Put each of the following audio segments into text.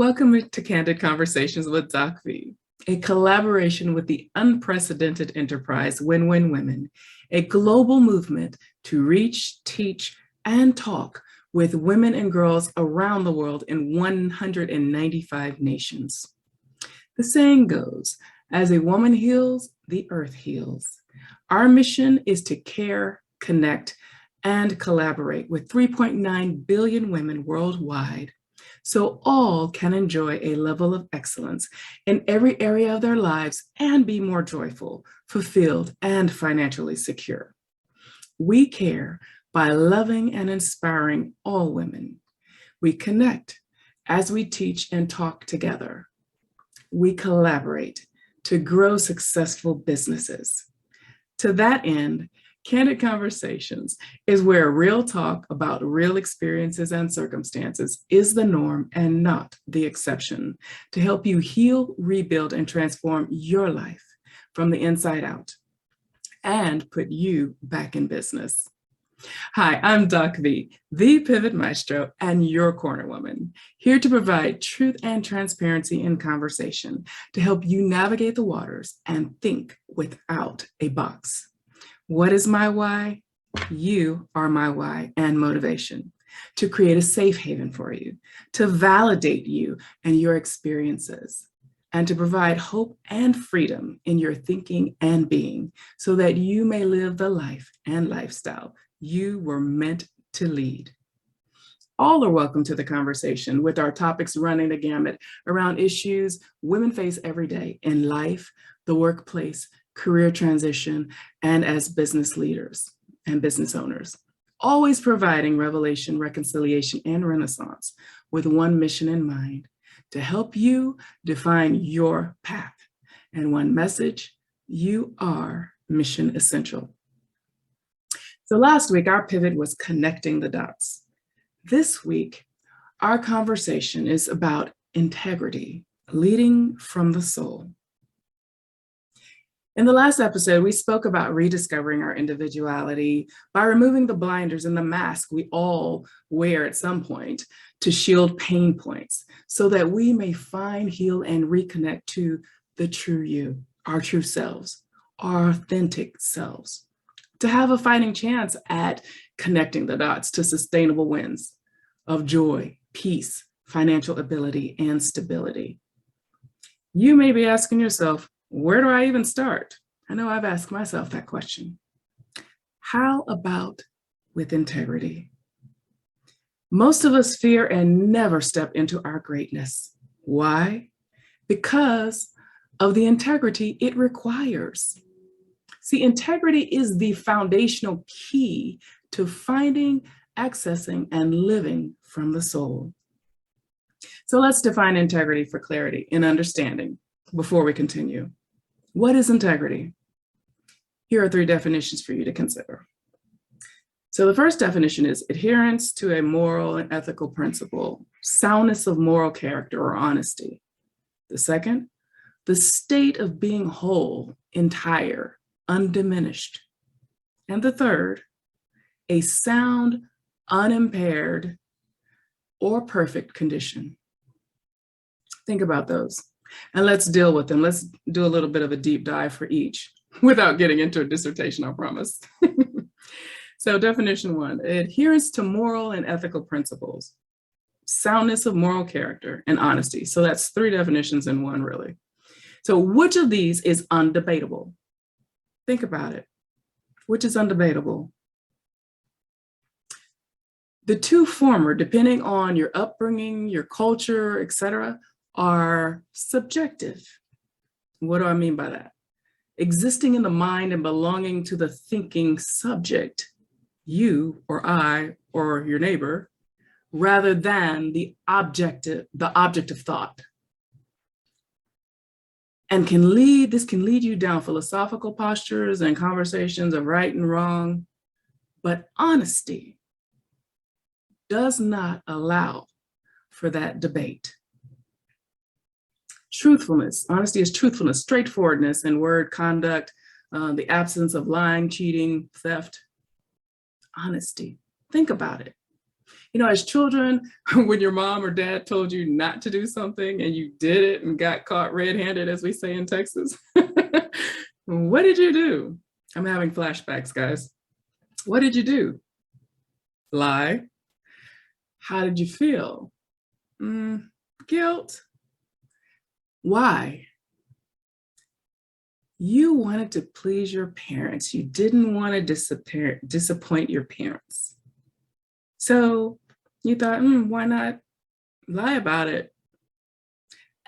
Welcome to Candid Conversations with Doc V, a collaboration with the unprecedented enterprise Win-Win Women, a global movement to reach, teach, and talk with women and girls around the world in 195 nations. The saying goes, as a woman heals, the earth heals. Our mission is to care, connect, and collaborate with 3.9 billion women worldwide, so all can enjoy a level of excellence in every area of their lives and be more joyful, fulfilled, and financially secure. We care by loving and inspiring all women. We connect as we teach and talk together. We collaborate to grow successful businesses. To that end, Candid Conversations is where real talk about real experiences and circumstances is the norm and not the exception, to help you heal, rebuild, and transform your life from the inside out and put you back in business. Hi, I'm Doc V, the Pivot Maestro and your corner woman, here to provide truth and transparency in conversation to help you navigate the waters and think without a box. What is my why? You are my why and motivation, to create a safe haven for you, to validate you and your experiences, and to provide hope and freedom in your thinking and being so that you may live the life and lifestyle you were meant to lead. All are welcome to the conversation, with our topics running the gamut around issues women face every day in life, the workplace, career transition, and as business leaders and business owners, always providing revelation, reconciliation, and renaissance with one mission in mind: to help you define your path. And one message: you are mission essential. So last week, our pivot was connecting the dots. This week, our conversation is about integrity, leading from the soul. In the last episode, we spoke about rediscovering our individuality by removing the blinders and the mask we all wear at some point to shield pain points, so that we may find, heal, and reconnect to the true you, our true selves, our authentic selves, to have a fighting chance at connecting the dots to sustainable wins of joy, peace, financial ability, and stability. You may be asking yourself, where do I even start? I know I've asked myself that question. How about with integrity? Most of us fear and never step into our greatness. Why? Because of the integrity it requires. See, integrity is the foundational key to finding, accessing, and living from the soul. So let's define integrity for clarity and understanding before we continue. What is integrity? Here are 3 definitions for you to consider. So the first definition is adherence to a moral and ethical principle, soundness of moral character or honesty. The second, the state of being whole, entire, undiminished. And the third, a sound, unimpaired, or perfect condition. Think about those. And let's deal with them. Let's do a little bit of a deep dive for each without getting into a dissertation, I promise. So definition 1, adherence to moral and ethical principles, soundness of moral character, and honesty. So that's 3 definitions in one, really. So which of these is undebatable? Think about it. Which is undebatable? The 2 former, depending on your upbringing, your culture, etc., are subjective. What do I mean by that? Existing in the mind and belonging to the thinking subject, you or I or your neighbor, rather than the object of thought. And this can lead you down philosophical postures and conversations of right and wrong, but honesty does not allow for that debate. Truthfulness, honesty is truthfulness, straightforwardness in word, conduct, the absence of lying, cheating, theft. Honesty, think about it. As children, when your mom or dad told you not to do something and you did it and got caught red-handed, as we say in Texas, what did you do? I'm having flashbacks, guys. What did you do? Lie. How did you feel? Guilt. Why? You wanted to please your parents. You didn't want to disappoint your parents. So you thought, why not lie about it?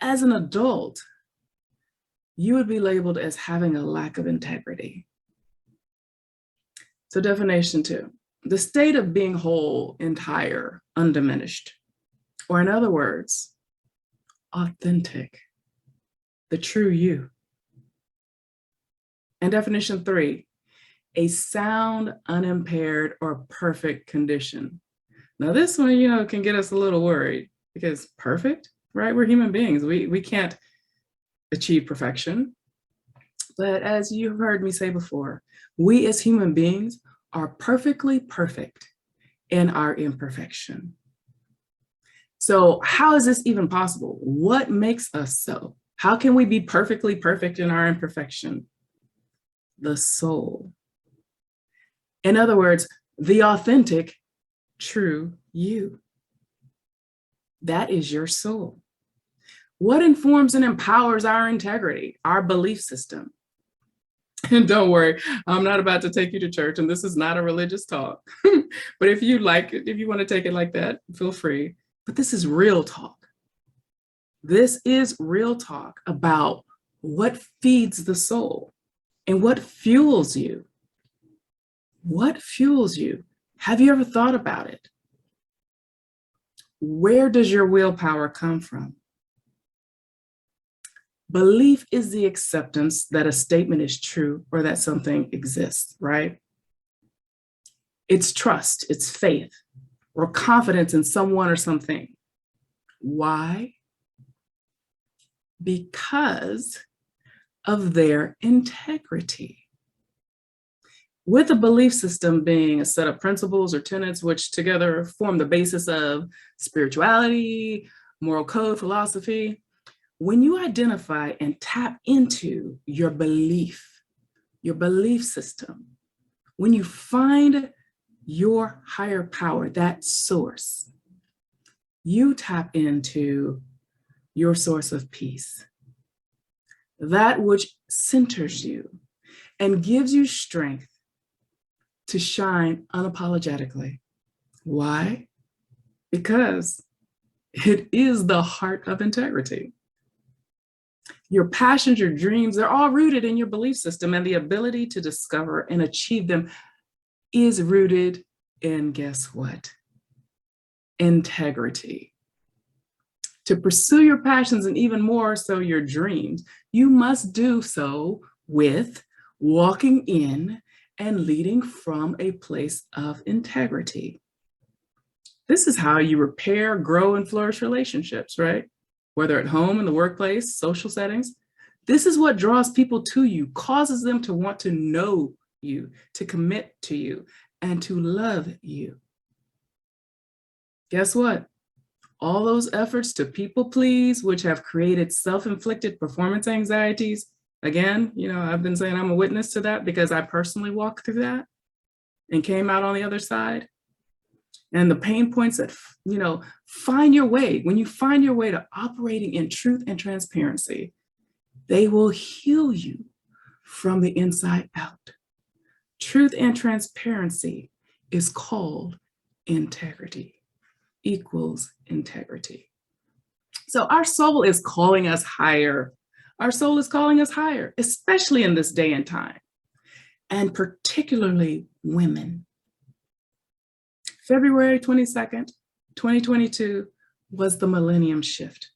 As an adult, you would be labeled as having a lack of integrity. So definition 2, the state of being whole, entire, undiminished, or in other words, authentic, the true you. And definition 3, a sound, unimpaired, or perfect condition. Now this one, can get us a little worried because perfect, right? We're human beings. We can't achieve perfection. But as you've heard me say before, we as human beings are perfectly perfect in our imperfection. So how is this even possible? What makes us so? How can we be perfectly perfect in our imperfection? The soul. In other words, the authentic, true you. That is your soul. What informs and empowers our integrity, our belief system? And don't worry, I'm not about to take you to church, and this is not a religious talk. But if you want to take it like that, feel free. But this is real talk. This is real talk about what feeds the soul and what fuels you. What fuels you? Have you ever thought about it? Where does your willpower come from? Belief is the acceptance that a statement is true or that something exists, right? It's trust, it's faith, or confidence in someone or something. Why? Because of their integrity. With a belief system being a set of principles or tenets which together form the basis of spirituality, moral code, philosophy, when you identify and tap into your belief system, when you find your higher power, that source, you tap into your source of peace, that which centers you and gives you strength to shine unapologetically. Why? Because it is the heart of integrity. Your passions, your dreams, they're all rooted in your belief system, and the ability to discover and achieve them is rooted in, guess what? Integrity. To pursue your passions and even more so your dreams, you must do so with walking in and leading from a place of integrity. This is how you repair, grow, and flourish relationships, right? Whether at home, in the workplace, social settings. This is what draws people to you, causes them to want to know you, to commit to you, and to love you. Guess what? All those efforts to people please, which have created self-inflicted performance anxieties. Again, I've been saying I'm a witness to that because I personally walked through that and came out on the other side. And the pain points that, find your way. When you find your way to operating in truth and transparency, they will heal you from the inside out. Truth and transparency is called integrity, equals integrity. So our soul is calling us higher. Our soul is calling us higher, especially in this day and time, and particularly women. February 22nd, 2022 was the millennium shift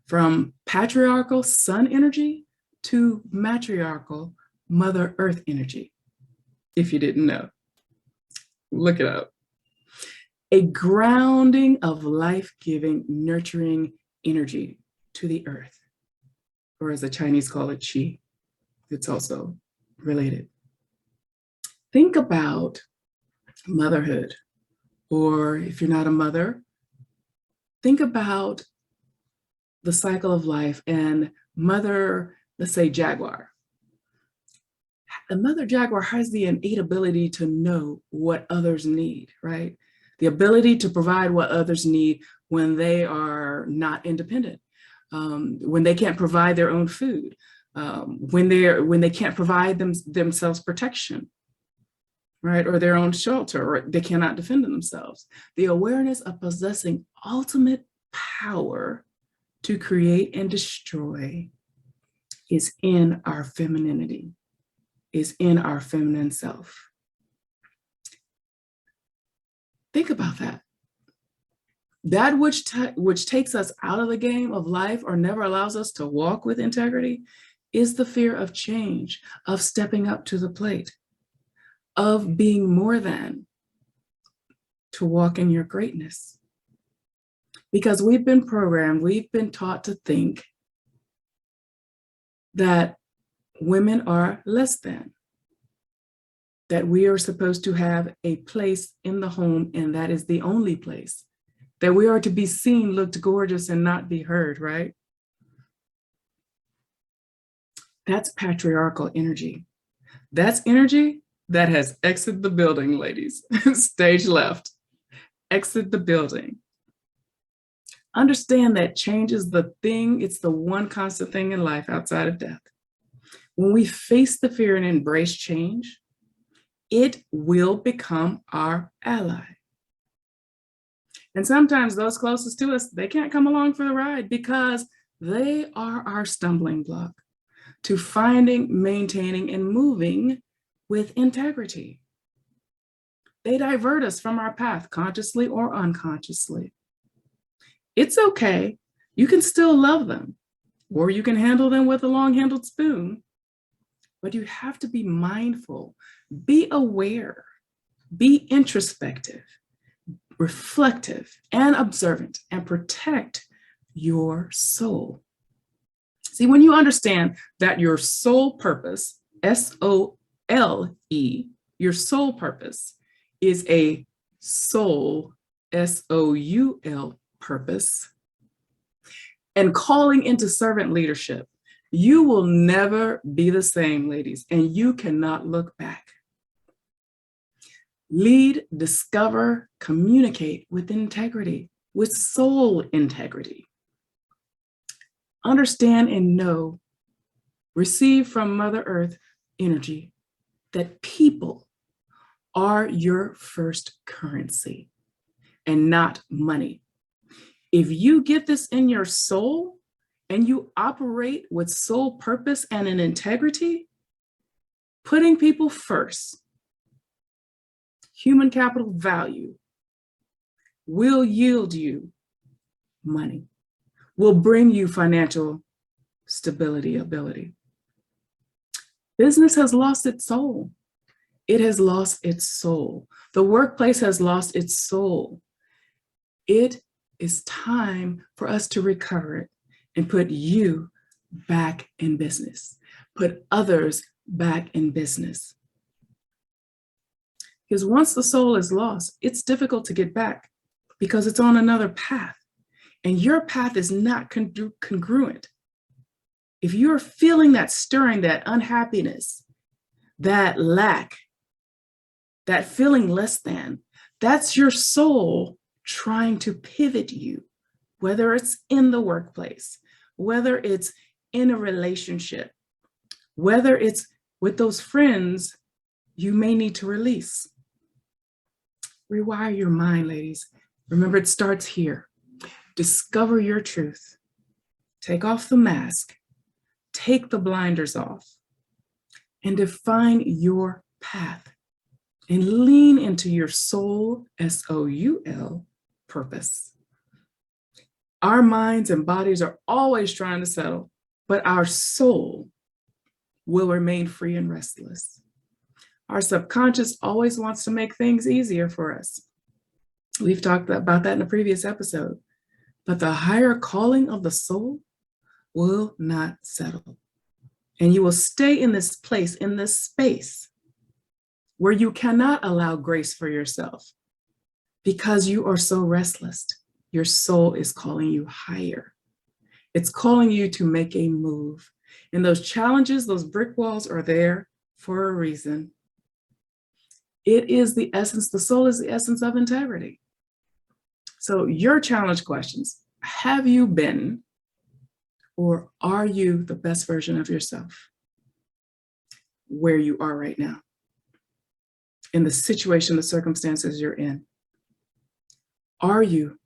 from patriarchal sun energy to matriarchal Mother Earth energy. If you didn't know, look it up. A grounding of life-giving, nurturing energy to the earth, or as the Chinese call it, qi. It's also related. Think about motherhood Or if you're not a mother, think about the cycle of life and mother, let's say jaguar. The mother jaguar has the innate ability to know what others need, right? The ability to provide what others need when they are not independent, when they can't provide their own food, when they can't provide themselves protection, right, or their own shelter, or they cannot defend themselves. The awareness of possessing ultimate power to create and destroy is in our femininity, is in our feminine self. Think about that. That which takes us out of the game of life or never allows us to walk with integrity is the fear of change, of stepping up to the plate, of being more than, to walk in your greatness. Because we've been programmed, we've been taught to think that women are less than, that we are supposed to have a place in the home and that is the only place, that we are to be seen, looked gorgeous, and not be heard, right? That's patriarchal energy. That's energy that has exited the building, ladies. Stage left. Exit the building. Understand that change is the thing, it's the one constant thing in life outside of death. When we face the fear and embrace change, it will become our ally. And sometimes those closest to us, they can't come along for the ride because they are our stumbling block to finding, maintaining, and moving with integrity. They divert us from our path, consciously or unconsciously. It's okay. You can still love them, or you can handle them with a long-handled spoon, but you have to be mindful, be aware, be introspective, reflective, and observant, and protect your soul. See, when you understand that your soul purpose, S-O-L-E, your soul purpose is a soul, S-O-U-L purpose, and calling into servant leadership, you will never be the same, ladies, and you cannot look back. Lead, discover, communicate with integrity, with soul integrity. Understand and know, receive from Mother Earth energy that people are your first currency and not money. If you get this in your soul and you operate with soul purpose and an integrity, putting people first, human capital value, will yield you money, will bring you financial stability, ability. Business has lost its soul. It has lost its soul. The workplace has lost its soul. It is time for us to recover it and put you back in business, put others back in business. Because once the soul is lost, it's difficult to get back because it's on another path, and your path is not congruent. If you're feeling that stirring, that unhappiness, that lack, that feeling less than, that's your soul trying to pivot you, whether it's in the workplace, whether it's in a relationship, whether it's with those friends you may need to release. Rewire your mind, ladies. Remember, it starts here. Discover your truth. Take off the mask. Take the blinders off and define your path and lean into your soul, S-O-U-L, purpose. Our minds and bodies are always trying to settle, but our soul will remain free and restless. Our subconscious always wants to make things easier for us. We've talked about that in a previous episode, but the higher calling of the soul will not settle. And you will stay in this place, in this space, where you cannot allow grace for yourself. because you are so restless. Your soul is calling you higher. It's calling you to make a move. And those challenges, those brick walls are there for a reason. It is the essence, the soul is the essence of integrity. So your challenge questions: have you been, or are you the best version of yourself where you are right now, in the situation, the circumstances you're in? Are you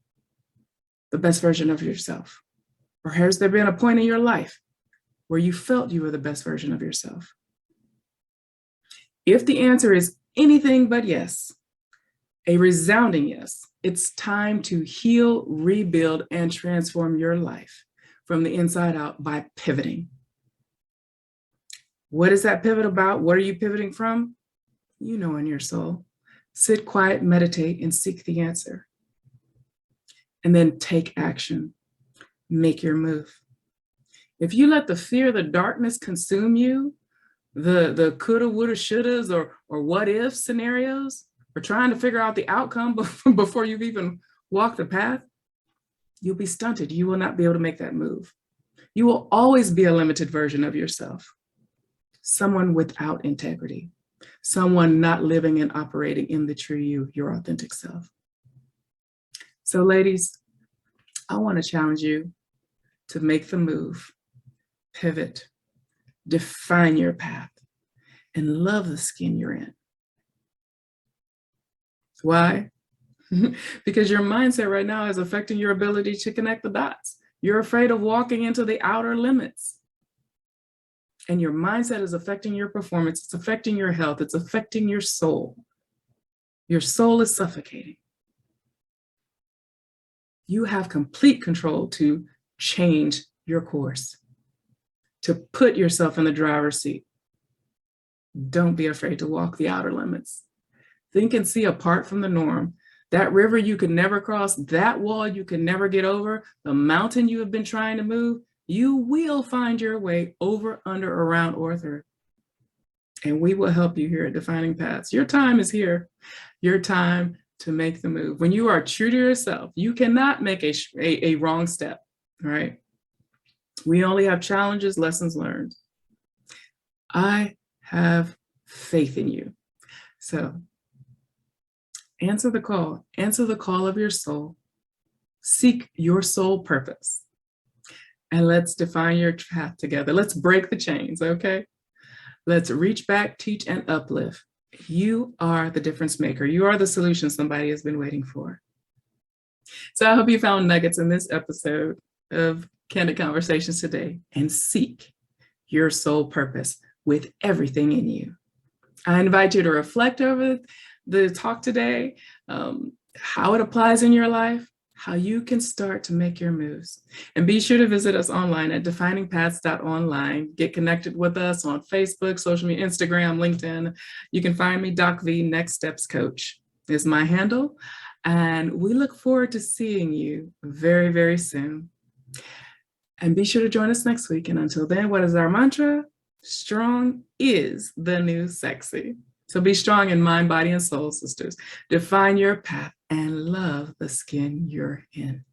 the best version of yourself? Or has there been a point in your life where you felt you were the best version of yourself? If the answer is anything but yes, a resounding yes, it's time to heal, rebuild, and transform your life from the inside out by pivoting. What is that pivot about? What are you pivoting from? You know, in your soul. Sit quiet, meditate, and seek the answer. And then take action. Make your move. If you let the fear, the darkness consume you, the coulda, woulda, shouldas, or what if scenarios, or trying to figure out the outcome before you've even walked the path, you'll be stunted. You will not be able to make that move. You will always be a limited version of yourself. Someone without integrity, someone not living and operating in the true you, your authentic self. So ladies, I want to challenge you to make the move, pivot, define your path, and love the skin you're in. Why? Because your mindset right now is affecting your ability to connect the dots. You're afraid of walking into the outer limits. And your mindset is affecting your performance. It's affecting your health. It's affecting your soul. Your soul is suffocating. You have complete control to change your course, to put yourself in the driver's seat. Don't be afraid to walk the outer limits. Think and see apart from the norm. That river you could never cross, that wall you could never get over, the mountain you have been trying to move, you will find your way over, under, around, or through. And we will help you here at Defining Paths. Your time is here. Your time to make the move. When you are true to yourself, you cannot make a wrong step, right? We only have challenges, lessons learned. I have faith in you. So answer the call of your soul. Seek your soul purpose. And let's define your path together. Let's break the chains, okay? Let's reach back, teach, and uplift. You are the difference maker. You are the solution somebody has been waiting for. So I hope you found nuggets in this episode of Candid Conversations today, and seek your soul purpose with everything in you. I invite you to reflect over the talk today, how it applies in your life, how you can start to make your moves. And be sure to visit us online at definingpaths.online. Get connected with us on Facebook, social media, Instagram, LinkedIn. You can find me, Doc V, Next Steps Coach is my handle. And we look forward to seeing you very, very soon. And be sure to join us next week. And until then, what is our mantra? Strong is the new sexy. So be strong in mind, body, and soul, sisters. Define your path and love the skin you're in.